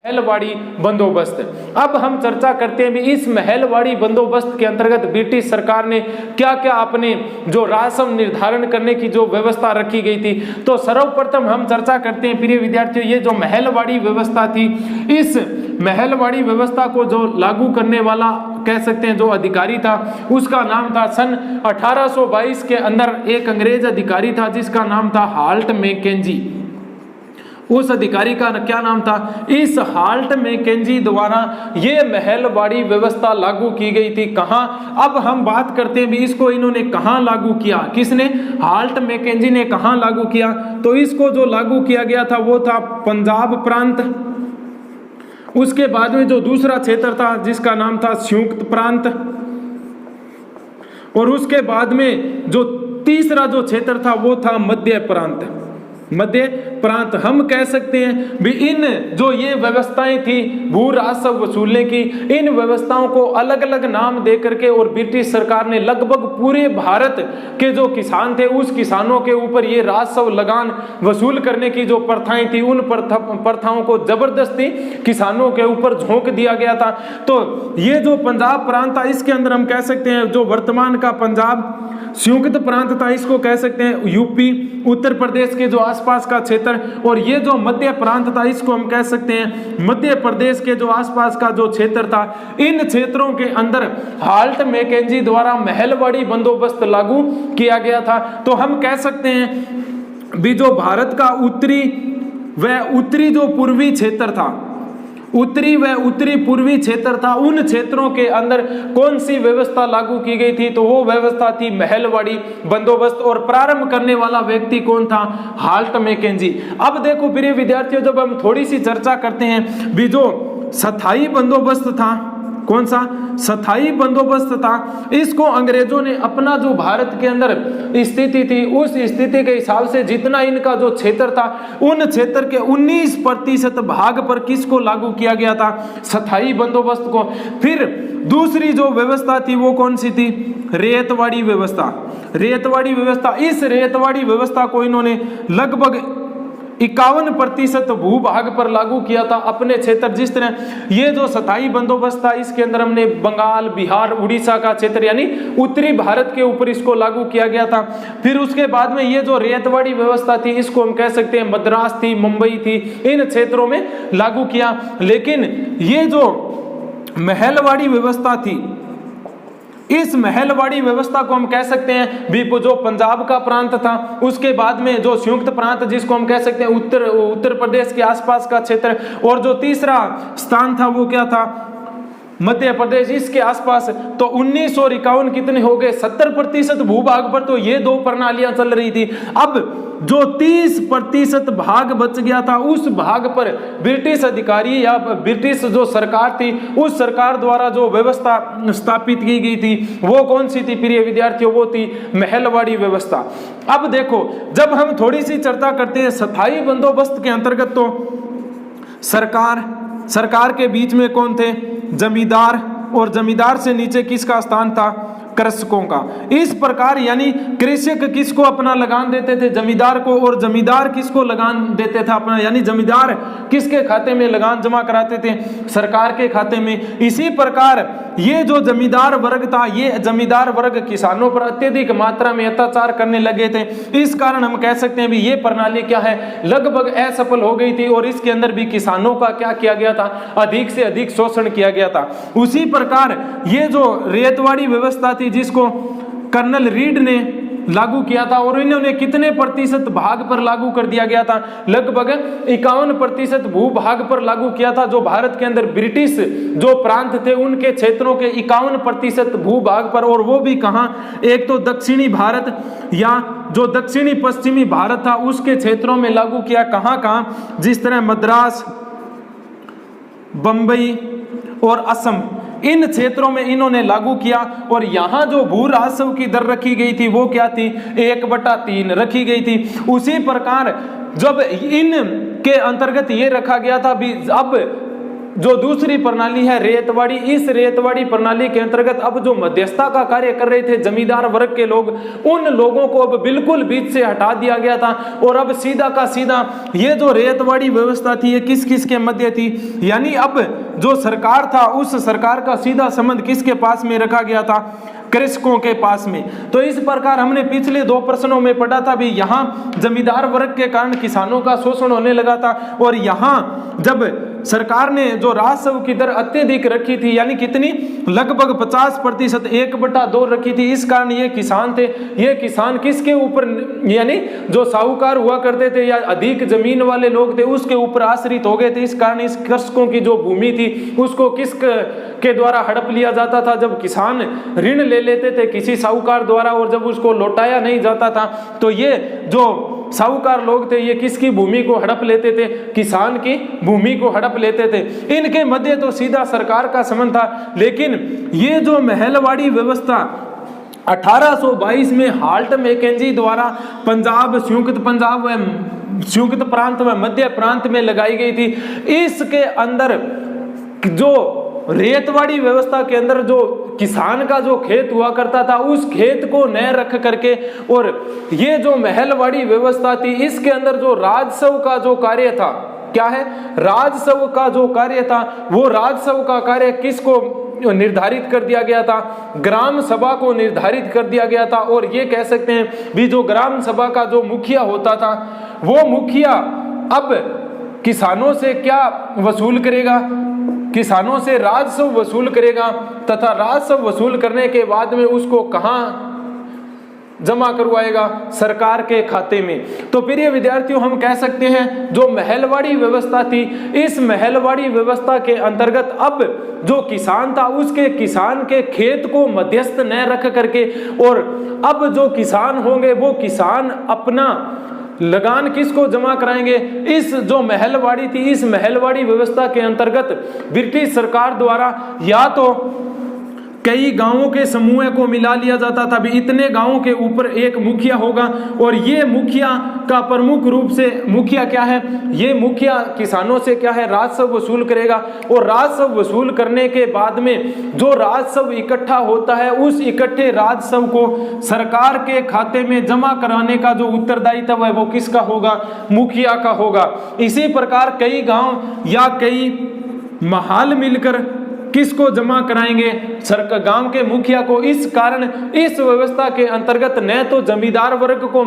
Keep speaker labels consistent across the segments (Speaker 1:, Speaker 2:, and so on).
Speaker 1: महलवाड़ी बंदोबस्त। अब हम चर्चा करते हैं भी इस महलवाड़ी बंदोबस्त के अंतर्गत ब्रिटिश सरकार ने क्या क्या अपने जो राजस्व निर्धारण करने की जो व्यवस्था रखी गई थी। तो सर्वप्रथम हम चर्चा करते हैं प्रिय विद्यार्थियों, ये जो महलवाड़ी व्यवस्था थी, इस महलवाड़ी व्यवस्था को जो लागू करने वाला कह सकते हैं जो अधिकारी था, उसका नाम था सन 1822 के अंदर एक अंग्रेज अधिकारी था जिसका नाम था हाल्ट मैकेंजी। उस अधिकारी का क्या नाम था? इस हाल्ट मैकेंजी द्वारा ये महलवाड़ी व्यवस्था लागू की गई थी। कहां? अब हम बात करते हैं भी इसको इन्होंने कहां लागू किया, किसने? हाल्ट मैकेंजी ने कहां लागू किया? तो इसको जो लागू किया गया था वो था पंजाब प्रांत। उसके बाद में जो दूसरा क्षेत्र था जिसका नाम था संयुक्त प्रांत, और उसके बाद में जो तीसरा जो क्षेत्र था वो था मध्य प्रांत। मध्य प्रांत हम कह सकते हैं भी इन जो ये व्यवस्थाएं थी भू राजस्व वसूलने की, इन व्यवस्थाओं को अलग अलग नाम दे करके और ब्रिटिश सरकार ने लगभग पूरे भारत के जो किसान थे उस किसानों के ऊपर ये राजस्व लगान वसूल करने की जो प्रथाएं थी उन प्रथाओं को जबरदस्ती किसानों के ऊपर झोंक दिया गया था। तो ये जो पंजाब प्रांत था इसके अंदर हम कह सकते हैं जो वर्तमान का पंजाब, संयुक्त प्रांत था इसको कह सकते हैं यूपी, उत्तर प्रदेश के जो आसपास का क्षेत्र, और ये जो मध्य प्रांत था इसको हम कह सकते हैं मध्य प्रदेश के जो आसपास का जो क्षेत्र था। इन क्षेत्रों के अंदर हाल्ट मैकेंजी द्वारा महलवाड़ी बंदोबस्त लागू किया गया था। तो हम कह सकते हैं भी जो भारत का उत्तरी जो पूर्वी क्षेत्र था, उत्तरी व उत्तरी पूर्वी क्षेत्र था, उन क्षेत्रों के अंदर कौन सी व्यवस्था लागू की गई थी? तो वो व्यवस्था थी महलवाड़ी बंदोबस्त, और प्रारंभ करने वाला व्यक्ति कौन था? Holt Mackenzie. अब देखो प्रिय विद्यार्थियों, जब हम थोड़ी सी चर्चा करते हैं भी जो स्थायी बंदोबस्त था, कौन सा? स्थायी बंदोबस्त था, इसको अंग्रेजों ने अपना जो भारत के अंदर स्थिति थी उस स्थिति के हिसाब से जितना इनका जो क्षेत्र था उन क्षेत्र के 19% भाग पर किसको लागू किया गया था? स्थायी बंदोबस्त को। फिर दूसरी जो व्यवस्था थी वो कौन सी थी? रेतवाड़ी व्यवस्था। रेतवाड़ी व्यवस्था, इस रेतवाड़ी व्यवस्था को इन्होंने लगभग 51% भूभाग पर लागू किया था अपने क्षेत्र। जिस तरह ये जो स्थायी बंदोबस्त था इसके अंदर हमने बंगाल, बिहार, उड़ीसा का क्षेत्र यानी उत्तरी भारत के ऊपर इसको लागू किया गया था। फिर उसके बाद में ये जो रेतवाड़ी व्यवस्था थी इसको हम कह सकते हैं मद्रास थी, मुंबई थी, इन क्षेत्रों में लागू किया। लेकिन ये जो महलवाड़ी व्यवस्था थी, इस महलवाड़ी व्यवस्था को हम कह सकते हैं भी जो पंजाब का प्रांत था, उसके बाद में जो संयुक्त प्रांत जिसको हम कह सकते हैं उत्तर प्रदेश के आसपास का क्षेत्र, और जो तीसरा स्थान था वो क्या था? मध्य प्रदेश, इसके आसपास। तो 1951 कितने हो गए? 70% भूभाग पर तो ये दो प्रणालियां चल रही थी। अब जो 30% भाग बच गया था उस भाग पर ब्रिटिश अधिकारी या ब्रिटिश जो सरकार थी उस सरकार द्वारा जो व्यवस्था स्थापित की गई थी वो कौन सी थी प्रिय विद्यार्थियों? वो थी महलवाड़ी व्यवस्था। अब देखो, जब हम थोड़ी सी चर्चा करते हैं स्थायी बंदोबस्त के अंतर्गत, तो सरकार के बीच में कौन थे? जमींदार, और जमींदार से नीचे किसका स्थान था? कृषकों का। इस प्रकार यानी कृषक किसको अपना लगान देते थे? जमींदार को, और जमींदार किसको लगान देते थे अपना? यानी जमींदार किसके खाते में लगान जमा कराते थे? सरकार के खाते में। इसी प्रकार ये जो जमींदार वर्ग था, ये जमींदार वर्ग किसानों पर अत्यधिक मात्रा में अत्याचार करने लगे थे। इस कारण हम कह सकते हैं भी ये प्रणाली क्या है? लगभग असफल हो गई थी, और इसके अंदर भी किसानों का क्या किया गया था? अधिक से अधिक शोषण किया गया था। उसी प्रकार ये जो रेतवाड़ी व्यवस्था थी जिसको कर्नल रीड ने लागू किया था, और इन्होंने कितने प्रतिशत भाग पर लागू कर दिया गया था? लगभग 51% भूभाग पर लागू किया था। जो भारत के अंदर ब्रिटिश जो प्रांत थे उनके क्षेत्रों के 51% भूभाग पर, और वो भी कहां? एक तो दक्षिणी भारत या जो दक्षिणी पश्चिमी भारत था उसके क्षेत्रों में लागू किया। कहां? जिस तरह मद्रास, बंबई और असम, इन क्षेत्रों में इन्होंने लागू किया। और यहां जो भू राजस्व की दर रखी गई थी वो क्या थी? 1/3 रखी गई थी। उसी प्रकार जब इन के अंतर्गत ये रखा गया था भी अब जो दूसरी प्रणाली है रेतवाड़ी, इस रेतवाड़ी प्रणाली के अंतर्गत अब जो मध्यस्थता का कार्य कर रहे थे जमींदार वर्ग के लोग, उन लोगों को अब बिल्कुल बीच से हटा दिया गया था और अब सीधा का सीधा ये जो रेतवाड़ी व्यवस्था थी ये किस किस के मध्य थी, यानी अब जो सरकार था उस सरकार का सीधा संबंध किसके पास में रखा गया था, कृषकों के पास में। तो इस प्रकार हमने पिछले 2 प्रश्नों में पढ़ा था भी यहाँ जमींदार वर्ग के कारण किसानों का शोषण होने लगा था और यहाँ जब सरकार ने जो राजस्व की दर अत्यधिक रखी थी, यानी कितनी, लगभग 50%, 1/2 रखी थी, इस कारण ये किसान थे, ये किसान किसके ऊपर, यानी जो साहूकार हुआ करते थे या अधिक जमीन वाले लोग थे उसके ऊपर आश्रित हो गए थे। इस कारण इस कृषकों की जो भूमि थी उसको किस के द्वारा हड़प लिया जाता था, जब किसान ऋण ले लेते थे किसी साहूकार द्वारा और जब उसको लौटाया नहीं जाता था तो ये जो साहूकार लोग थे ये किसकी भूमि को हड़प लेते थे, किसान की भूमि को हड़प लेते थे। इनके मध्य तो सीधा सरकार का संबंध था। लेकिन ये जो महलवाड़ी व्यवस्था 1822 में हाल्ट मैकेंजी द्वारा पंजाब, संयुक्त प्रांत व मध्य प्रांत में लगाई गई थी, इसके अंदर जो रेतवाड़ी व्यवस्था के अंदर जो किसान का जो खेत हुआ करता था उस खेत को न रख करके, और ये जो महलवाड़ी व्यवस्था थी इसके अंदर जो राजस्व का जो कार्य था, क्या है, राजस्व का जो कार्य था, वो राजस्व का कार्य किसको निर्धारित कर दिया गया था, ग्राम सभा को निर्धारित कर दिया गया था। और ये कह सकते हैं भी जो ग्राम सभा का जो मुखिया होता था वो मुखिया अब किसानों से क्या वसूल करेगा, किसानों से राजस्व वसूल करेगा तथा राजस्व वसूल करने के बाद में उसको कहां जमा करवाएगा, सरकार के खाते में। तो प्रिय विद्यार्थियों हम कह सकते हैं जो महलवाड़ी व्यवस्था थी, इस महलवाड़ी व्यवस्था के अंतर्गत अब जो किसान था उसके किसान के खेत को मध्यस्थ न रख करके, और अब जो किसान होंगे वो किसान अपना लगान किसको जमा कराएंगे, इस जो महलवाड़ी थी इस महलवाड़ी व्यवस्था के अंतर्गत ब्रिटिश सरकार द्वारा या तो कई गांवों के समूह को मिला लिया जाता था, भी इतने गांवों के ऊपर एक मुखिया होगा और ये मुखिया का प्रमुख रूप से मुखिया क्या है, ये मुखिया किसानों से क्या है, राजस्व वसूल करेगा। और राजस्व वसूल करने के बाद में जो राजस्व इकट्ठा होता है उस इकट्ठे राजस्व को सरकार के खाते में जमा कराने का जो उत्तरदायित्व है वो किसका होगा, मुखिया का होगा। इसी प्रकार कई गांव या कई महाल मिलकर किसको जमा कराएंगे, सरकार गांव के मुखिया को। इस कारण इस व्यवस्था के अंतर्गत न तो जमींदार वर्ग को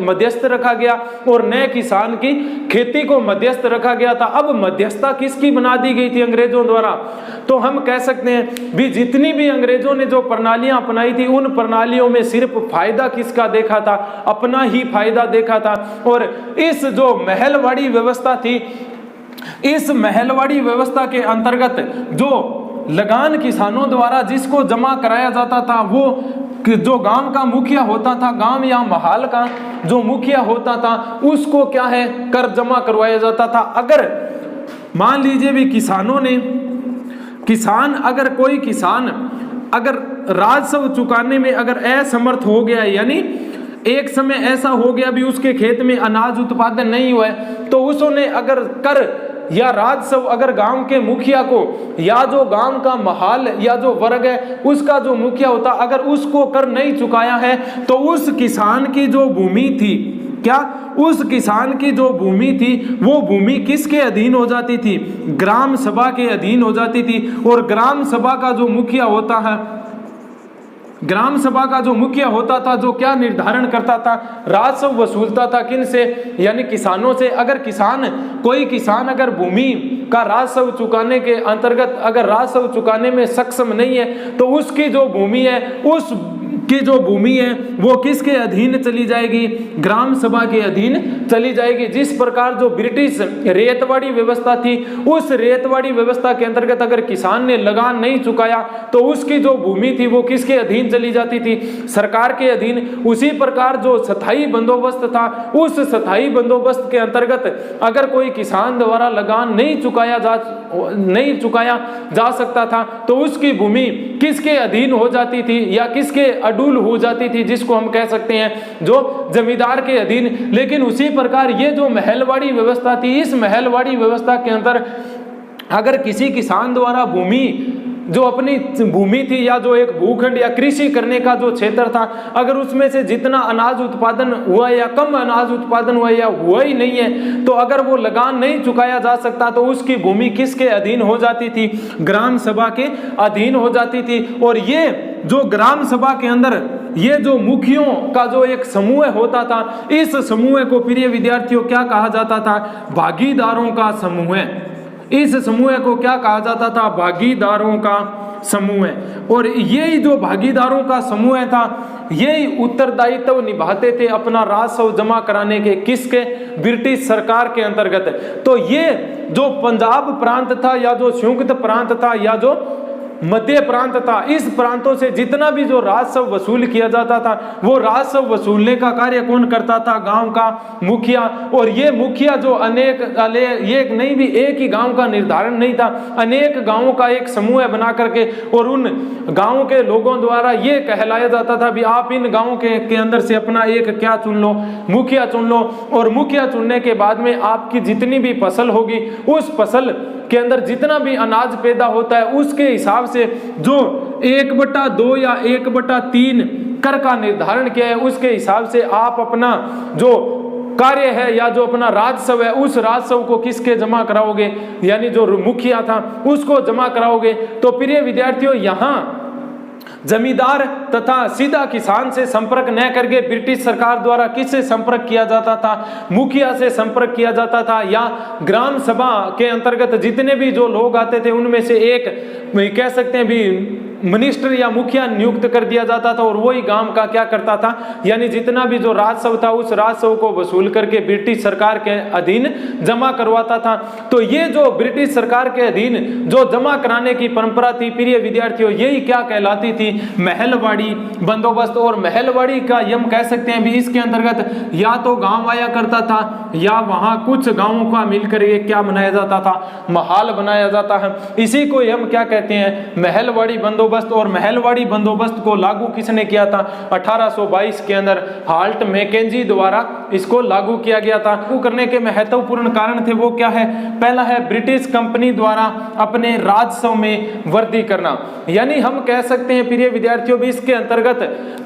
Speaker 1: मध्यस्थ रखा गया और न किसान की खेती को मध्यस्थ रखा गया था। अब मध्यस्थता किसकी बना दी गई थी अंग्रेजों द्वारा, तो हम कह सकते हैं भी जितनी भी अंग्रेजों ने जो प्रणालियां अपनाई थी उन प्रणालियों में सिर्फ फायदा किसका देखा था, अपना ही फायदा देखा था। और इस जो महलवाड़ी व्यवस्था थी, इस महलवाड़ी व्यवस्था के अंतर्गत जो लगान किसानों द्वारा जिसको जमा कराया जाता था वो जो गांव का मुखिया होता था, गांव या महल का जो मुखिया होता था उसको क्या है, कर जमा करवाया जाता था। अगर मान लीजिए भी किसानों ने अगर कोई किसान अगर राजस्व चुकाने में अगर असमर्थ हो गया, यानी एक समय ऐसा हो गया भी उसके खेत में अनाज उत्पादन नहीं हुआ है, तो उसने अगर कर या राजस्व अगर गांव के मुखिया को या जो गांव का महाल या जो वर्ग है उसका जो मुखिया होता अगर उसको कर नहीं चुकाया है तो उस किसान की जो भूमि थी, क्या उस किसान की जो भूमि थी वो भूमि किसके अधीन हो जाती थी, ग्राम सभा के अधीन हो जाती थी। और ग्राम सभा का जो मुखिया होता है, ग्राम सभा का जो मुखिया होता था जो क्या निर्धारण करता था, राजस्व वसूलता था किन से, यानी किसानों से। अगर कोई किसान अगर भूमि का राजस्व चुकाने के अंतर्गत अगर राजस्व चुकाने में सक्षम नहीं है तो उसकी जो भूमि है उसकी जो भूमि है वो किसके अधीन चली जाएगी, ग्राम सभा के अधीन चली जाएगी। जिस प्रकार जो ब्रिटिश रेतवाड़ी व्यवस्था थी उस रेतवाड़ी व्यवस्था के अंतर्गत अगर किसान ने लगान नहीं चुकाया तो उसकी जो भूमि थी वो किसके अधीन चली जाती थी, सरकार के अधीन। उसी प्रकार जो स्थायी बंदोबस्त था उस स्थायी बंदोबस्त के अंतर्गत अगर कोई किसान द्वारा लगान नहीं चुकाया जा सकता था तो उसकी भूमि किसके अधीन हो जाती थी या किसके अडूल हो जाती थी, जिसको हम कह सकते हैं जो जमींदार के अधीन। लेकिन उसी प्रकार ये जो महलवाड़ी व्यवस्था थी, इस महलवाड़ी व्यवस्था के अंदर अगर किसी किसान द्वारा भूमि जो अपनी भूमि थी या जो एक भूखंड या कृषि करने का जो क्षेत्र था, अगर उसमें से जितना अनाज उत्पादन हुआ या कम अनाज उत्पादन हुआ या हुआ ही नहीं है, तो अगर वो लगान नहीं चुकाया जा सकता तो उसकी भूमि किसके अधीन हो जाती थी? ग्राम सभा के अधीन हो जाती थी। और ये जो ग्राम सभा के अंदर ये जो मुखियों का जो एक समूह होता था, इस समूह को प्रिय विद्यार्थियों क्या कहा जाता था? भागीदारों का समूह। इस समूह को क्या कहा जाता था? भागीदारों का समूह। और यही जो भागीदारों का समूह था, यही उत्तरदायित्व निभाते थे अपना राजस्व जमा कराने के, किसके? ब्रिटिश सरकार के अंतर्गत। तो ये जो पंजाब प्रांत था या जो संयुक्त प्रांत था या जो मध्य प्रांत था, इस प्रांतों से जितना भी जो राजस्व वसूल किया जाता था, वो राजस्व वसूलने का कार्य कौन करता था? गांव का मुखिया। और ये मुखिया जो ये नहीं भी एक ही गांव का निर्धारण नहीं था, अनेक गांवों का एक समूह बना करके और उन गांवों के लोगों द्वारा ये कहलाया जाता था भी आप इन गांवों के अंदर से अपना एक क्या चुन लो? मुखिया चुन लो। और मुखिया चुनने के बाद में आपकी जितनी भी फसल होगी, उस फसल के अंदर जितना भी अनाज पैदा होता है, उसके हिसाब से जो 1/2 या 1/3 कर का निर्धारण किया है, उसके हिसाब से आप अपना जो कार्य है या जो अपना राजस्व है, उस राजस्व को किसके जमा कराओगे? यानी जो मुखिया था उसको जमा कराओगे। तो प्रिय विद्यार्थियों, यहाँ जमींदार तथा सीधा किसान से संपर्क न करके ब्रिटिश सरकार द्वारा किससे संपर्क किया जाता था? मुखिया से संपर्क किया जाता था, या ग्राम सभा के अंतर्गत जितने भी जो लोग आते थे उनमें से एक कह सकते हैं भी मिनिस्टर या मुखिया नियुक्त कर दिया जाता था, और वही गांव का क्या करता था? यानी जितना भी जो राजस्व था उस राजस्व को वसूल करके ब्रिटिश सरकार के अधीन जमा करवाता था। तो ये जो ब्रिटिश सरकार के अधीन जो जमा कराने की परंपरा थी प्रिय विद्यार्थियों, यही क्या कहलाती थी? महलवाड़ी बंदोबस्त। और महलवाड़ी का यम कह सकते हैं भी इसके अंतर्गत या तो गांव आया करता था या वहां कुछ गांवों का मिलकर एक क्या बनाया जाता था? महाल बनाया जाता है। इसी को हम क्या कहते हैं? महलवाड़ी बंदोबस्त। और महलवाड़ी बंदोबस्त को लागू किसने किया था? 1822 के अंदर हाल्ट मैकेंजी द्वारा इसको लागू किया गया था। लागू करने के महत्वपूर्ण कारण थे वो क्या है? पहला है ब्रिटिश कंपनी द्वारा अपने राजस्व में वृद्धि करना। यानी हम कह सकते हैं प्रिय विद्यार्थियों भी इसके अंतर्गत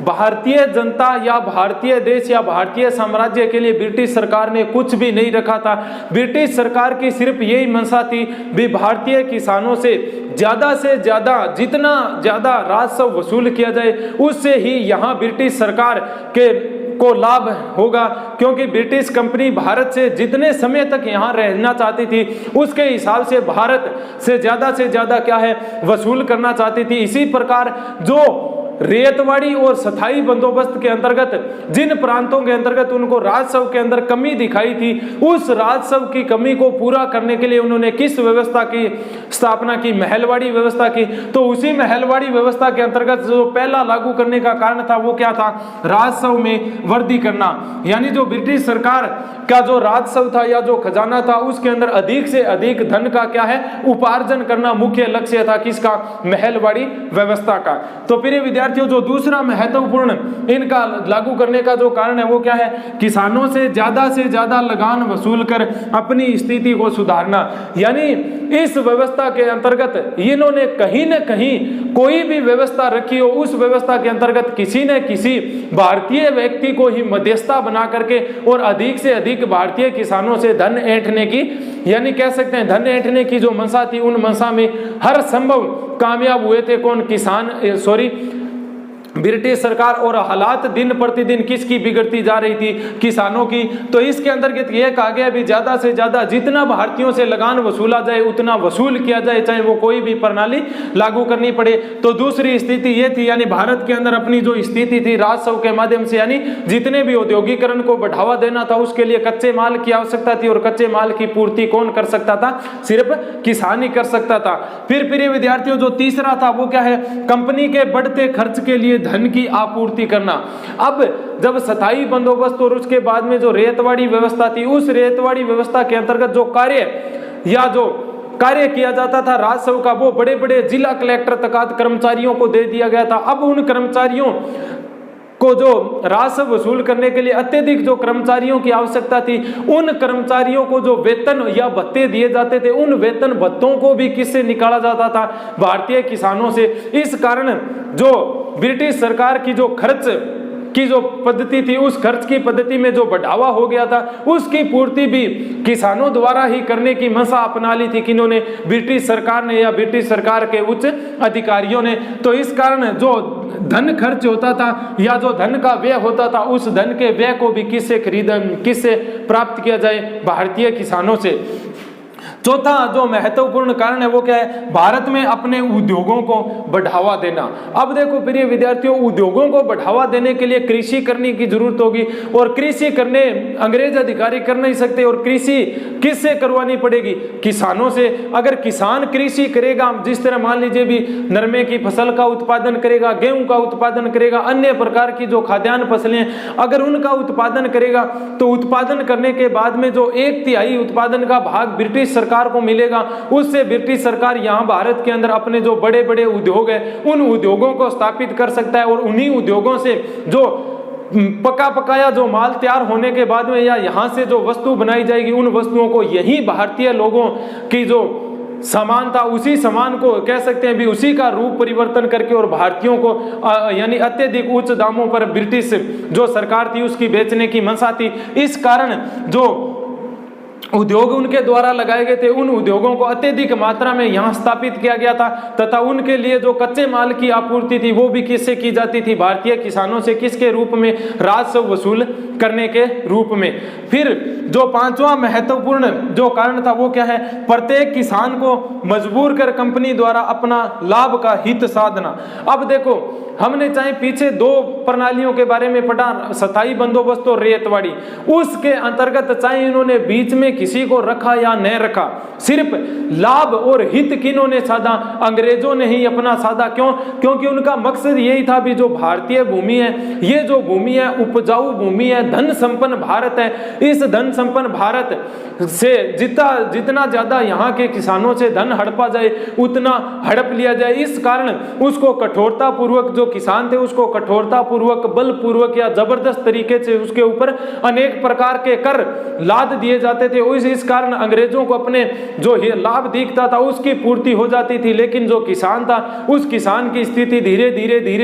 Speaker 1: भारतीय जनता या भारतीय देश या भारतीय साम्राज्य के लिए ब्रिटिश सरकार ने कुछ भी नहीं रखा था। ब्रिटिश सरकार की सिर्फ यही मंशा थी भी भारतीय किसानों से ज्यादा जितना ज्यादा राजस्व वसूल किया जाए, उससे ही यहाँ ब्रिटिश सरकार के को लाभ होगा, क्योंकि ब्रिटिश कंपनी भारत से जितने समय तक यहाँ रहना चाहती थी उसके हिसाब से भारत से ज्यादा क्या है? वसूल करना चाहती थी। इसी प्रकार जो रेतवाड़ी और स्थायी बंदोबस्त के अंतर्गत जिन प्रांतों के अंतर्गत उनको राजस्व के अंदर कमी दिखाई थी, उस राजस्व की कमी को पूरा करने के लिए उन्होंने किस व्यवस्था की स्थापना की? महलवाड़ी व्यवस्था की। तो उसी महलवाड़ी व्यवस्था के अंतर्गत जो पहला लागू करने का कारण था वो क्या था? राजस्व में वृद्धि करना। यानी जो ब्रिटिश सरकार का जो राजस्व था या जो खजाना था उसके अंदर अधिक से अधिक धन का क्या है? उपार्जन करना मुख्य लक्ष्य था किसका? महलवाड़ी व्यवस्था का। तो प्रिय विद्यार्थियों, जो दूसरा महत्वपूर्ण इनका लागू करने का जो कारण है वो क्या है? किसानों से ज्यादा लगान वसूल कर अपनी स्थिति को सुधारना। यानी इस व्यवस्था के अंतर्गत इन्होंने कहीं न कहीं कोई भी व्यवस्था रखी हो, उस व्यवस्था के अंतर्गत किसी न किसी भारतीय व्यक्ति को ही मध्यस्थता बना करके और अधिक से अधिक भारतीय किसानों से धन ऐंठने की, यानी कह सकते हैं धन ऐंठने की जो मंशा थी, उन मंशा में हर संभव कामयाब हुए थे। कौन? ब्रिटिश सरकार। और हालात दिन प्रतिदिन किसकी बिगड़ती जा रही थी? किसानों की। तो इसके अंतर्गत यह कहा गया भी ज्यादा से ज्यादा जितना भारतीयों से लगान वसूला जाए उतना वसूल किया जाए, चाहे वो कोई भी प्रणाली लागू करनी पड़े। तो दूसरी स्थिति ये थी, यानी भारत के अंदर अपनी जो स्थिति थी राजस्व के माध्यम से, यानी जितने भी औद्योगिकरण को बढ़ावा देना था उसके लिए कच्चे माल की आवश्यकता थी, और कच्चे माल की पूर्ति कौन कर सकता था? सिर्फ किसान ही कर सकता था। फिर प्रिय विद्यार्थियों, जो तीसरा था वो क्या है? कंपनी के बढ़ते खर्च के लिए धन की आपूर्ति करना। अब जब स्थायी बंदोबस्त और उसके बाद में जो रेतवाड़ी व्यवस्था थी, उस रेतवाड़ी व्यवस्था के अंतर्गत जो कार्य किया जाता था राजस्व का, वो बड़े बड़े जिला कलेक्टर तक कर्मचारियों को दे दिया गया था। अब उन कर्मचारियों को जो राजस्व वसूल करने के लिए अत्यधिक जो कर्मचारियों की आवश्यकता थी, उन कर्मचारियों को जो वेतन या भत्ते दिए जाते थे, उन वेतन भत्तों को भी किससे निकाला जाता था? भारतीय किसानों से। इस कारण जो ब्रिटिश सरकार की जो खर्च की जो पद्धति थी, उस खर्च की पद्धति में जो बढ़ावा हो गया था, उसकी पूर्ति भी किसानों द्वारा ही करने की मंशा अपना ली थी किन्होंने? ब्रिटिश सरकार ने या ब्रिटिश सरकार के उच्च अधिकारियों ने। तो इस कारण जो धन खर्च होता था या जो धन का व्यय होता था, उस धन के व्यय को भी किससे प्राप्त किया जाए? भारतीय किसानों से। चौथा जो महत्वपूर्ण कारण है वो क्या है? भारत में अपने उद्योगों को बढ़ावा देना। अब देखो प्रिय विद्यार्थियों, उद्योगों को बढ़ावा देने के लिए कृषि करने की जरूरत होगी, और कृषि करने अंग्रेज अधिकारी कर नहीं सकते, और कृषि किससे करवानी पड़ेगी? किसानों से। अगर किसान कृषि करेगा, जिस तरह मान लीजिए भी नरमे की फसल का उत्पादन करेगा, गेहूं का उत्पादन करेगा, अन्य प्रकार की जो खाद्यान्न फसलें अगर उनका उत्पादन करेगा, तो उत्पादन करने के बाद में जो 1/3 उत्पादन का भाग ब्रिटिश सरकार को मिलेगा। उससे ब्रिटिश सरकार यहां भारत के अंदर अपने जो बड़े बड़े उद्योग है, उन उद्योगों को स्थापित कर सकता है, और उन्हीं उद्योगों से जो पका पकाया जो माल तैयार होने के बाद में या यहां से जो वस्तु बनाई जाएगी, उन वस्तुओं को यही भारतीय लोगों की जो सामान था, उसी सामान को कह सकते हैं भी उसी का रूप परिवर्तन करके और भारतीयों को यानी अत्यधिक उच्च दामों पर ब्रिटिश जो सरकार थी उसकी बेचने की मंशा थी। इस कारण जो उद्योग उनके द्वारा लगाए गए थे, उन उद्योगों को अत्यधिक मात्रा में यहां स्थापित किया गया था, तथा उनके लिए जो कच्चे माल की आपूर्ति थी वो भी किससे की जाती थी? भारतीय किसानों से। किसके रूप में? राजस्व वसूल करने के रूप में। फिर जो पांचवा महत्वपूर्ण जो कारण था वो क्या है? प्रत्येक किसान को मजबूर कर कंपनी द्वारा अपना लाभ का हित साधना। अब देखो, हमने चाहे पीछे 2 प्रणालियों के बारे में पढ़ा, स्थायी बंदोबस्त और रेतवाड़ी, उसके अंतर्गत चाहे इन्होंने बीच में किसी को रखा या न रखा, सिर्फ लाभ और हित किन्होंने साधा? अंग्रेजों ने ही अपना साधा। क्यों? क्योंकि उनका मकसद यही था भी जो भारतीय भूमि है, ये जो भूमि है उपजाऊ भूमि है, धन संपन्न भारत है, इस धन संपन्न भारत से जितना ज्यादा यहाँ के किसानों से धन हड़पा जाए उतना हड़प लिया जाए। इस कारण उसको कठोरता पूर्वक, जो किसान थे उसको कठोरता पूर्वक, बलपूर्वक या जबरदस्त तरीके से उसके ऊपर अनेक प्रकार के कर लाद दिए जाते थे। इस कारण अंग्रेजों को अपने जो लाभ दिखता था उसकी पूर्ति हो जाती थी, लेकिन जो किसान था उस किसान की स्थिति धीरे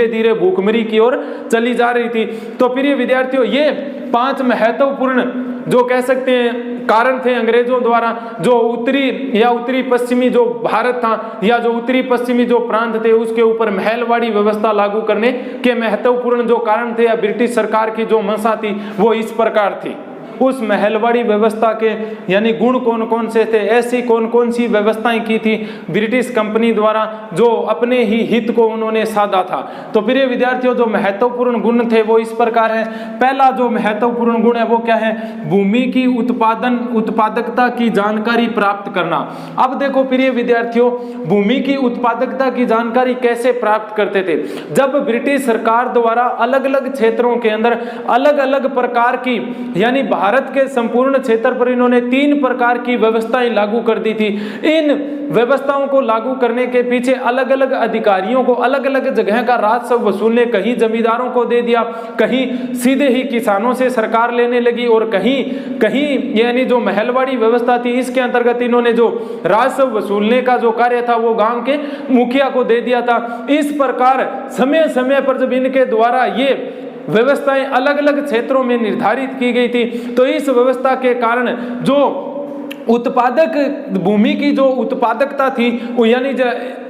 Speaker 1: धीरे भूखमरी की ओर चली जा रही थी। तो प्रिय विद्यार्थियों, ये 5 महत्वपूर्ण जो कह सकते हैं कारण थे अंग्रेजों द्वारा जो उत्तरी पश्चिमी जो भारत था या जो उत्तरी पश्चिमी जो प्रांत थे उसके ऊपर महलवाड़ी व्यवस्था लागू करने के महत्वपूर्ण जो कारण थे या ब्रिटिश सरकार की जो मंशा थी वो इस प्रकार थी। उस महलवाड़ी व्यवस्था के यानी गुण कौन कौन से थे, ऐसी कौन कौन सी व्यवस्थाएं की थी ब्रिटिश कंपनी द्वारा जो अपने ही हित को उन्होंने साधा था। तो प्रिय विद्यार्थियों, जो महत्वपूर्ण गुण थे वो इस प्रकार है। पहला जो महत्वपूर्ण गुण है वो क्या है? भूमि की उत्पादकता की जानकारी प्राप्त करना। अब देखो प्रिय विद्यार्थियों, भूमि की उत्पादकता की जानकारी कैसे प्राप्त करते थे? जब ब्रिटिश सरकार द्वारा अलग अलग क्षेत्रों के अंदर अलग अलग प्रकार की यानी भारत के संपूर्ण क्षेत्र पर इन्होंने 3 प्रकार की व्यवस्थाएं लागू कर दी थी। इन व्यवस्थाओं को लागू करने के पीछे अलग अलग अधिकारियों को अलग अलग जगह का राजस्व वसूलने, कहीं जमींदारों को दे दिया, कहीं सीधे ही किसानों से सरकार लेने लगी, और कहीं यानी जो महलवाड़ी व्यवस्था थी इसके अंतर्गत इन्होंने जो राजस्व वसूलने का जो कार्य था वो गांव के मुखिया को दे दिया था। इस प्रकार समय समय पर जब इनके द्वारा ये व्यवस्थाएं अलग अलग क्षेत्रों में निर्धारित की गई थी, तो इस व्यवस्था के कारण जो उत्पादक भूमि की जो उत्पादकता थी वो यानी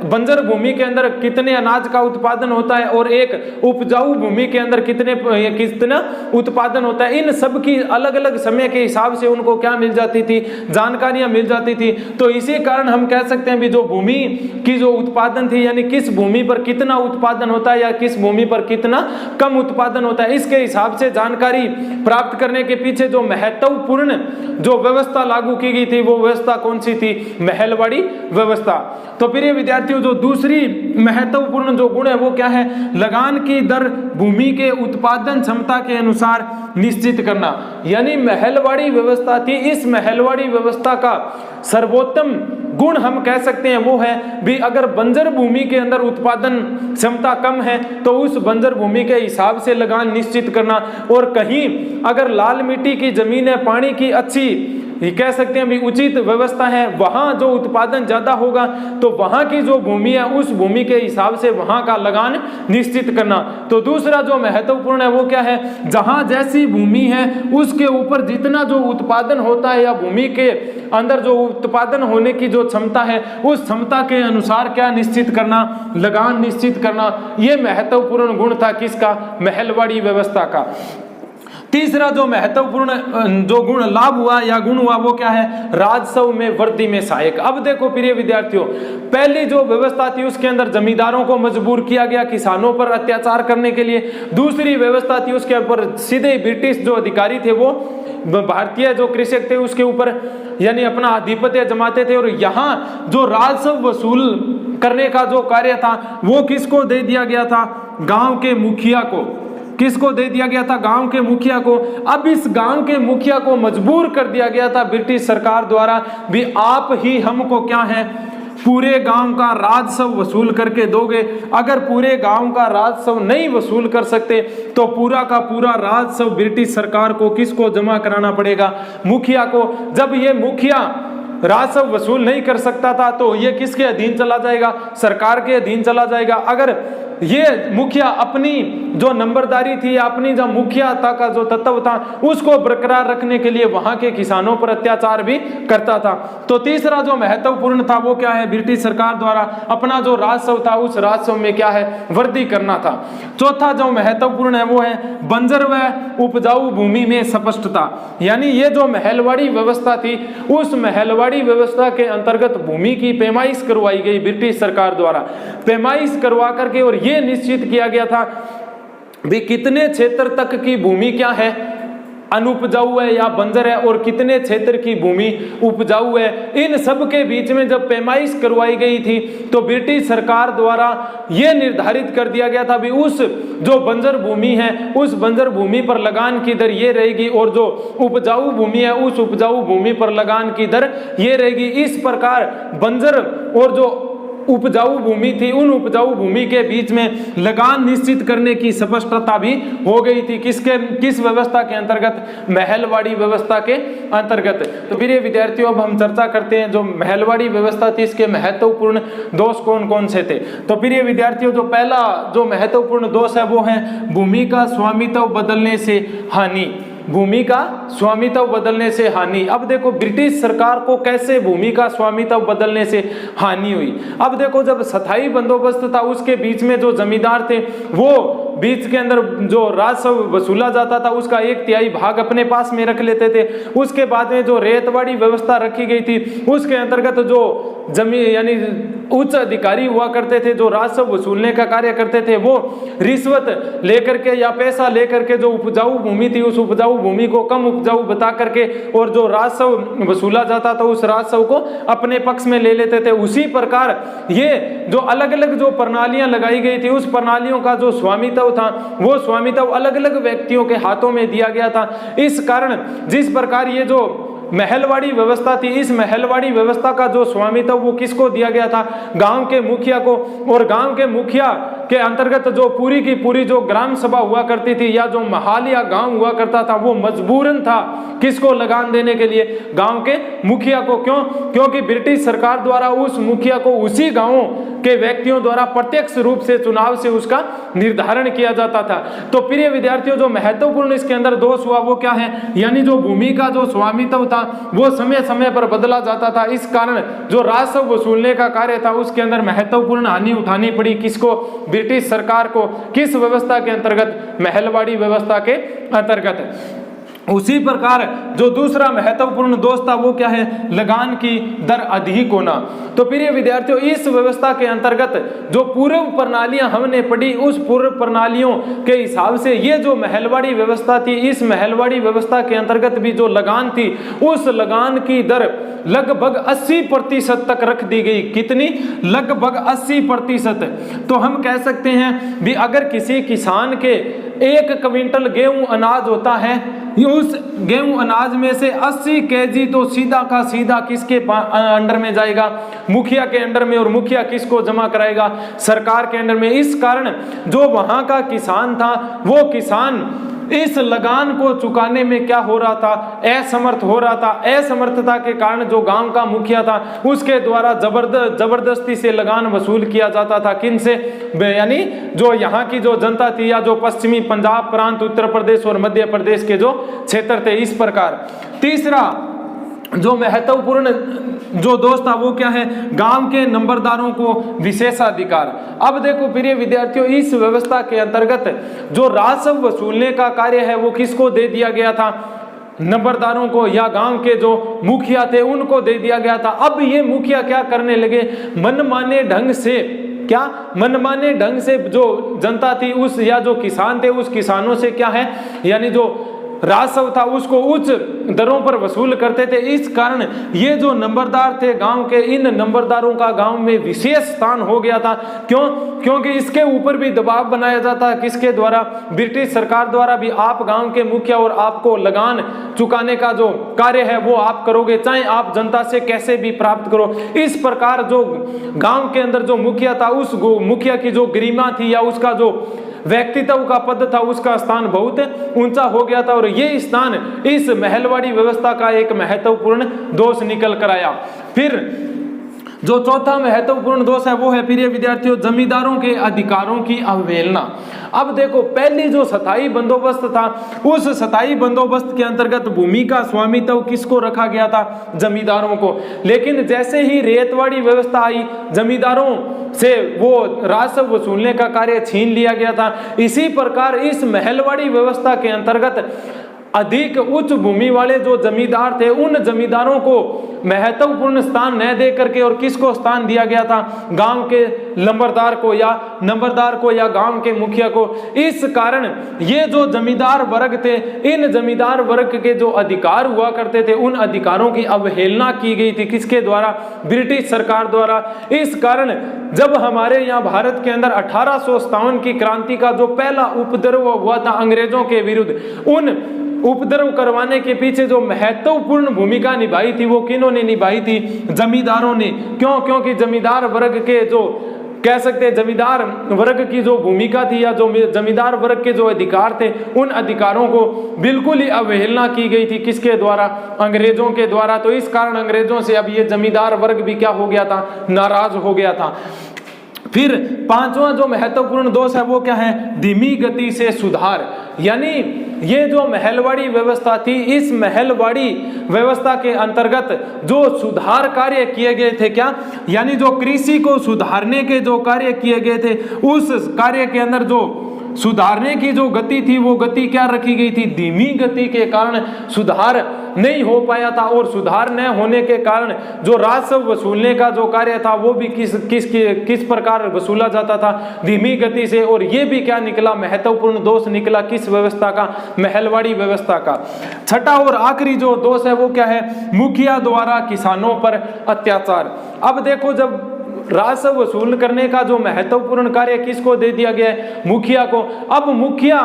Speaker 1: बंजर भूमि के अंदर कितने अनाज का उत्पादन होता है और एक उपजाऊ भूमि के अंदर कितना उत्पादन होता है, इन सब की अलग अलग समय के हिसाब से उनको क्या मिल जाती थी? जानकारियां मिल जाती थी। तो इसी कारण हम कह सकते हैं भी जो भूमि की जो उत्पादन थी यानी किस भूमि पर कितना उत्पादन होता है या किस भूमि पर कितना कम उत्पादन होता है, इसके हिसाब से जानकारी प्राप्त करने के पीछे जो महत्वपूर्ण जो व्यवस्था लागू की गई थी वो व्यवस्था कौन सी थी? महलवाड़ी व्यवस्था। तो प्रिय विद्यार्थियों, जो दूसरी महत्वपूर्ण जो गुण है वो क्या है? लगान की दर भूमि के उत्पादन क्षमता के अनुसार निश्चित करना। यानी महलवाड़ी व्यवस्था थी, इस महलवाड़ी व्यवस्था का सर्वोत्तम गुण हम कह सकते हैं वो है भी अगर बंजर भूमि के अंदर उत्पादन क्षमता कम है तो उस बंजर भूमि के हिसाब से लगान निश्चित करना, और कहीं अगर लाल मिट्टी की जमीन है, पानी की अच्छी कह सकते हैं भी उचित व्यवस्था है, वहां जो उत्पादन ज्यादा होगा तो वहां की जो भूमि है उस भूमि के हिसाब से वहां का लगान निश्चित करना। तो दूसरा जो महत्वपूर्ण है वो क्या है, जहां जैसी भूमि है उसके ऊपर जितना जो उत्पादन होता है या भूमि के अंदर जो उत्पादन होने की जो क्षमता है उस क्षमता के अनुसार क्या निश्चित करना, लगान निश्चित करना। यह महत्वपूर्ण गुण था किसका, महलवाड़ी व्यवस्था का। तीसरा जो महत्वपूर्ण जो गुण लाभ हुआ या गुण हुआ वो क्या है, राजस्व में वृद्धि में सहायक। अब देखो प्रिय विद्यार्थियों, पहली जो व्यवस्था थी उसके अंदर जमींदारों को मजबूर किया गया किसानों पर अत्याचार करने के लिए। दूसरी व्यवस्था थी उसके ऊपर सीधे ब्रिटिश जो अधिकारी थे वो भारतीय जो कृषक थे उसके ऊपर यानी अपना आधिपत्य जमाते थे। और यहाँ जो राजस्व वसूल करने का जो कार्य था वो किसको दे दिया गया था, गांव के मुखिया को। किसको दे दिया गया था, गांव के मुखिया को। अब इस गांव के मुखिया को मजबूर कर दिया गया था ब्रिटिश सरकार द्वारा भी आप ही हमको क्या है, पूरे गांव का राजस्व वसूल करके दोगे। अगर पूरे गांव का राजस्व नहीं वसूल कर सकते तो पूरा का पूरा राजस्व ब्रिटिश सरकार को किसको जमा कराना पड़ेगा, मुखिया को। जब ये मुखिया राजस्व वसूल नहीं कर सकता था तो ये किसके अधीन चला जाएगा, सरकार के अधीन चला जाएगा। अगर ये मुखिया अपनी जो नंबरदारी थी, अपनी जो मुखिया था का जो तत्व था उसको बरकरार रखने के लिए वहां के किसानों पर अत्याचार भी करता था। तो तीसरा जो महत्वपूर्ण था वो क्या है, ब्रिटिश सरकार द्वारा अपना जो राजस्व था उस राजस्व में क्या है, वृद्धि करना था। चौथा जो महत्वपूर्ण है वो है बंजर व उपजाऊ भूमि में स्पष्टता। यानी ये जो महलवाड़ी व्यवस्था थी उस महलवाड़ी व्यवस्था के अंतर्गत भूमि की पैमाइश करवाई गई ब्रिटिश सरकार द्वारा। पैमाइश करवा करके और ये निश्चित किया गया था भी कितने क्षेत्र तक की भूमि क्या है, अनुपजाऊ है या बंजर है, और कितने क्षेत्र की भूमि उपजाऊ है। इन सब के बीच में जब पैमाइश करवाई गई थी तो ब्रिटिश सरकार द्वारा यह निर्धारित कर दिया गया था भी उस जो बंजर भूमि है उस बंजर भूमि पर लगान की दर ये रहेगी और जो उपजाऊ भूमि है उस उपजाऊ भूमि पर लगान की दर ये रहेगी। इस प्रकार बंजर और जो उपजाऊ भूमि थी उन उपजाऊ भूमि के बीच में लगान निश्चित करने की स्पष्टता भी हो गई थी। किस व्यवस्था के अंतर्गत, महलवाड़ी व्यवस्था के अंतर्गत। तो प्रिय विद्यार्थियों अब हम चर्चा करते हैं जो महलवाड़ी व्यवस्था थी इसके महत्वपूर्ण दोष कौन कौन से थे। तो प्रिय विद्यार्थियों जो पहला जो महत्वपूर्ण दोष है वो है भूमि का स्वामित्व बदलने से हानि। भूमि का स्वामित्व बदलने से हानि। अब देखो ब्रिटिश सरकार को कैसे भूमि का स्वामित्व बदलने से हानि हुई। अब देखो जब स्थायी बंदोबस्त था उसके बीच में जो जमींदार थे वो बीच के अंदर जो राजस्व वसूला जाता था उसका 1/3 भाग अपने पास में रख लेते थे। उसके बाद में जो रेतवाड़ी व्यवस्था रखी गई थी उसके अंतर्गत जो जमीन यानी उच्च अधिकारी हुआ करते थे जो राजस्व वसूलने का कार्य करते थे वो रिश्वत लेकर के या पैसा लेकर के जो उपजाऊ भूमि थी उस उपजाऊ भूमि को कम उपजाऊ बता करके और जो राजस्व वसूला जाता था उस राजस्व को अपने पक्ष में ले लेते थे। उसी प्रकार ये जो अलग अलग जो प्रणालियां लगाई गई थी उस प्रणालियों का जो स्वामित्व था वो स्वामित्व अलग अलग व्यक्तियों के हाथों में दिया गया था। इस कारण जिस प्रकार ये जो महलवाड़ी व्यवस्था थी इस महलवाड़ी व्यवस्था का जो स्वामित्व वो किसको दिया गया था, गांव के मुखिया को। और गांव के मुखिया के अंतर्गत जो पूरी की पूरी जो ग्राम सभा हुआ करती थी या जो महल या गांव हुआ करता था वो मजबूरन था किसको लगान देने के लिए, गांव के मुखिया को। क्यों? क्योंकि ब्रिटिश सरकार द्वारा उस मुखिया को उसी गांव के व्यक्तियों द्वारा प्रत्यक्ष रूप से चुनाव से उसका निर्धारण किया जाता था। तो प्रिय विद्यार्थियों जो महत्वपूर्ण इसके अंदर दोष हुआ वो क्या है, यानी जो भूमि का जो स्वामित्व था वो समय समय पर बदला जाता था। इस कारण जो राजस्व वसूलने का कार्य था उसके अंदर महत्वपूर्ण हानि उठानी पड़ी किसको, ब्रिटिश सरकार को। किस व्यवस्था के अंतर्गत, महलवाड़ी व्यवस्था के अंतर्गत। उसी प्रकार जो दूसरा महत्वपूर्ण दोष था वो क्या है, लगान की दर अधिक होना। तो प्रिय विद्यार्थियों इस व्यवस्था के अंतर्गत जो पूर्व प्रणालियां हमने पढ़ी उस पूर्व प्रणालियों के हिसाब से ये जो महलवाड़ी व्यवस्था थी इस महलवाड़ी व्यवस्था के अंतर्गत भी जो लगान थी उस लगान की दर लगभग 80% तक रख दी गई। कितनी? लगभग 80%। तो हम कह सकते हैं भी अगर किसी किसान के 1 क्विंटल गेहूं अनाज होता है, उस गेहूं अनाज में से 80 केजी तो सीधा का सीधा किसके अंडर में जाएगा? मुखिया के अंडर में। और मुखिया किसको जमा कराएगा? सरकार के अंडर में। इस कारण जो वहां का किसान था, वो किसान इस लगान को चुकाने में क्या हो रहा था? असमर्थ हो रहा था। असमर्थता के कारण जो गांव का मुखिया था, उसके द्वारा जबरदस्ती से लगान वसूल किया जाता था। किन से? यानी जो यहाँ की जो जनता थी, या जो पश्चिमी पंजाब प्रांत, उत्तर प्रदेश और मध्य प्रदेश के जो क्षेत्र थे। इस प्रकार तीसरा जो महत्वपूर्ण जो दोष था वो क्या है? गांव के नंबरदारों को विशेषाधिकार। अब देखो प्रिय विद्यार्थियों, इस व्यवस्था के अंतर्गत जो राजस्व वसूलने का कार्य है वो किसको दे दिया गया था? नंबरदारों को, या गांव के जो मुखिया थे उनको दे दिया गया था। अब ये मुखिया क्या करने लगे? मनमाने ढंग से, क्या मनमाने ढंग से जो जनता थी उस, या जो किसान थे उस किसानों से क्या है, यानी जो राजस्व था उसको उच्च दरों पर वसूल करते थे। इस कारण ये जो नंबरदार थे गांव के, इन नंबरदारों का गांव में विशेष स्थान हो गया था। क्यों? क्योंकि इसके ऊपर भी दबाव बनाया जाता है। किसके द्वारा? ब्रिटिश सरकार द्वारा भी। आप गांव के मुखिया और आपको लगान चुकाने का जो कार्य है वो आप करोगे, चाहे आप जनता से कैसे भी प्राप्त करो। इस प्रकार जो गांव के अंदर जो मुखिया था, उस मुखिया की जो गरिमा थी, या उसका जो व्यक्तित्व का पद था, उसका स्थान बहुत ऊंचा हो गया था। और ये स्थान इस महलवाड़ी व्यवस्था का एक महत्वपूर्ण दोष निकल कर आया। फिर जो चौथा महत्वपूर्ण दोष है वो है प्रिय विद्यार्थियों, जमींदारों के अधिकारों की अवहेलना। अब देखो, पहली जो स्थायी बंदोबस्त था, उस स्थायी बंदोबस्त के अंतर्गत भूमि का स्वामित्व किसको रखा गया था? जमींदारों को। लेकिन जैसे ही रेतवाड़ी व्यवस्था आई, जमींदारों से वो राजस्व वसूलने का कार्य छीन लिया गया था। इसी प्रकार इस महलवाड़ी व्यवस्था के अंतर्गत अधिक उच्च भूमि वाले जो जमींदार थे, उन जमींदारों को महत्वपूर्ण स्थान न दे करके और किसको स्थान दिया गया था? गांव के नंबरदार को, या गांव के मुखिया को। इस कारण ये जो जमींदार वर्ग थे, इन जमींदार वर्ग के जो अधिकार हुआ करते थे, उन अधिकारों की अवहेलना की गई थी। किसके द्वारा? ब्रिटिश सरकार द्वारा। इस कारण जब हमारे यहाँ भारत के अंदर 1857 की क्रांति का जो पहला उपद्रव हुआ था अंग्रेजों के विरुद्ध, उन उपद्रव करवाने के पीछे जो महत्वपूर्ण भूमिका निभाई थी वो किन्होंने निभाई थी? जमींदारों ने। क्यों? क्योंकि जमींदार वर्ग के जो कह सकते हैं, जमींदार वर्ग की जो भूमिका थी, या जो जमींदार वर्ग के जो अधिकार थे, उन अधिकारों को बिल्कुल ही अवहेलना की गई थी। किसके द्वारा? अंग्रेजों के द्वारा। तो इस कारण अंग्रेजों से अब ये जमींदार वर्ग भी क्या हो गया था? नाराज हो गया था। फिर पांचवा जो महत्वपूर्ण दोष है वो क्या है? धीमी गति से सुधार। यानी ये जो महलवाड़ी व्यवस्था थी, इस महलवाड़ी व्यवस्था के अंतर्गत जो सुधार कार्य किए गए थे, क्या? यानी जो कृषि को सुधारने के जो कार्य किए गए थे, उस कार्य के अंदर जो सुधारने की जो गति थी, वो गति क्या रखी गई थी? धीमी गति के कारण सुधार नहीं हो पाया था। और सुधार न होने के कारण जो राजस्व वसूलने का जो कार्य था वो भी किस प्रकार वसूला जाता था? धीमी गति से। और ये भी क्या निकला? महत्वपूर्ण दोष निकला। किस व्यवस्था का? महलवाड़ी व्यवस्था का। छठा और आखिरी जो दोष है वो क्या है? मुखिया द्वारा किसानों पर अत्याचार। अब देखो, जब राजस्व वसूल करने का जो महत्वपूर्ण कार्य किसको दे दिया गया है? मुखिया को। अब मुखिया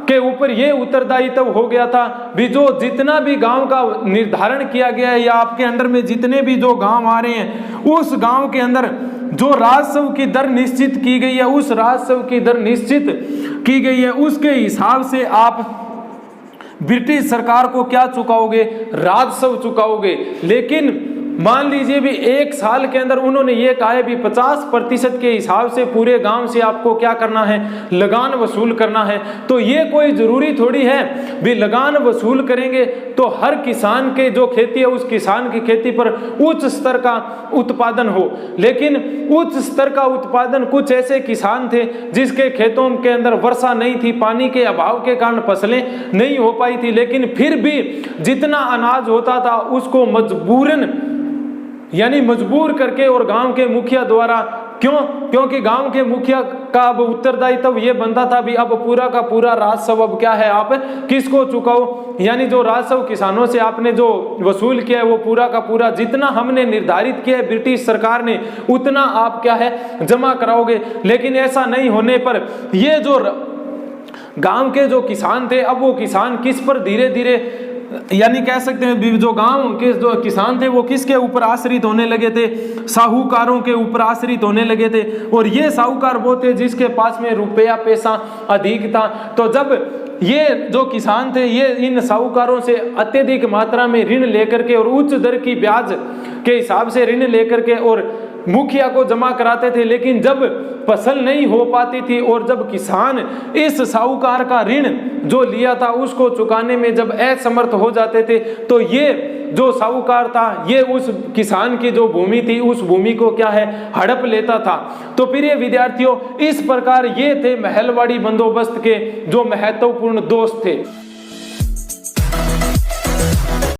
Speaker 1: के ऊपर ये उत्तरदायित्व हो गया था भी, जो जितना भी गांव का निर्धारण किया गया है, या आपके अंडर में जितने भी जो गांव आ रहे हैं, उस गांव के अंदर जो राजस्व की दर निश्चित की गई है, उस राजस्व की दर निश्चित की गई है, उसके हिसाब से आप ब्रिटिश सरकार को क्या चुकाओगे? राजस्व चुकाओगे। लेकिन मान लीजिए भी 1 साल के अंदर उन्होंने ये कहा है भी 50% के हिसाब से पूरे गांव से आपको क्या करना है? लगान वसूल करना है। तो ये कोई जरूरी थोड़ी है भी लगान वसूल करेंगे तो हर किसान के जो खेती है, उस किसान की खेती पर उच्च स्तर का उत्पादन हो। लेकिन उच्च स्तर का उत्पादन कुछ ऐसे किसान थे जिसके खेतों के अंदर वर्षा नहीं थी, पानी के अभाव के कारण फसलें नहीं हो पाई थी, लेकिन फिर भी जितना अनाज होता था उसको मजबूर करके और गांव के मुखिया द्वारा, क्योंकि गांव के मुखिया का अब उत्तरदायित्व ये बनता था भी अब पूरा का पूरा राजस्व अब क्या है, आप किसको चुकाओ? यानी जो राजस्व किसानों से आपने जो वसूल किया है वो पूरा का पूरा जितना हमने निर्धारित किया है ब्रिटिश सरकार ने, उतना आप क्या है जमा कराओगे। लेकिन ऐसा नहीं होने पर ये जो गांव के जो किसान थे, अब वो किसान किस पर धीरे धीरे, यानी कह सकते हैं जो गांव के जो किसान थे वो किसके ऊपर आश्रित होने लगे थे, साहूकारों के ऊपर आश्रित होने लगे थे। और ये साहूकार वो थे जिसके पास में रुपया पैसा अधिक था। तो जब ये जो किसान थे ये इन साहूकारों से अत्यधिक मात्रा में ऋण लेकर के और उच्च दर की ब्याज के हिसाब से ऋण लेकर के और मुखिया को जमा कराते थे, लेकिन जब फसल नहीं हो पाती थी और जब किसान इस साहूकार का ऋण जो लिया था उसको चुकाने में जब असमर्थ हो जाते थे, तो ये जो साहूकार था ये उस किसान की जो भूमि थी उस भूमि को क्या है, हड़प लेता था। तो प्रिय विद्यार्थियों, इस प्रकार ये थे महलवाड़ी बंदोबस्त के जो महत्वपूर्ण दोष थे।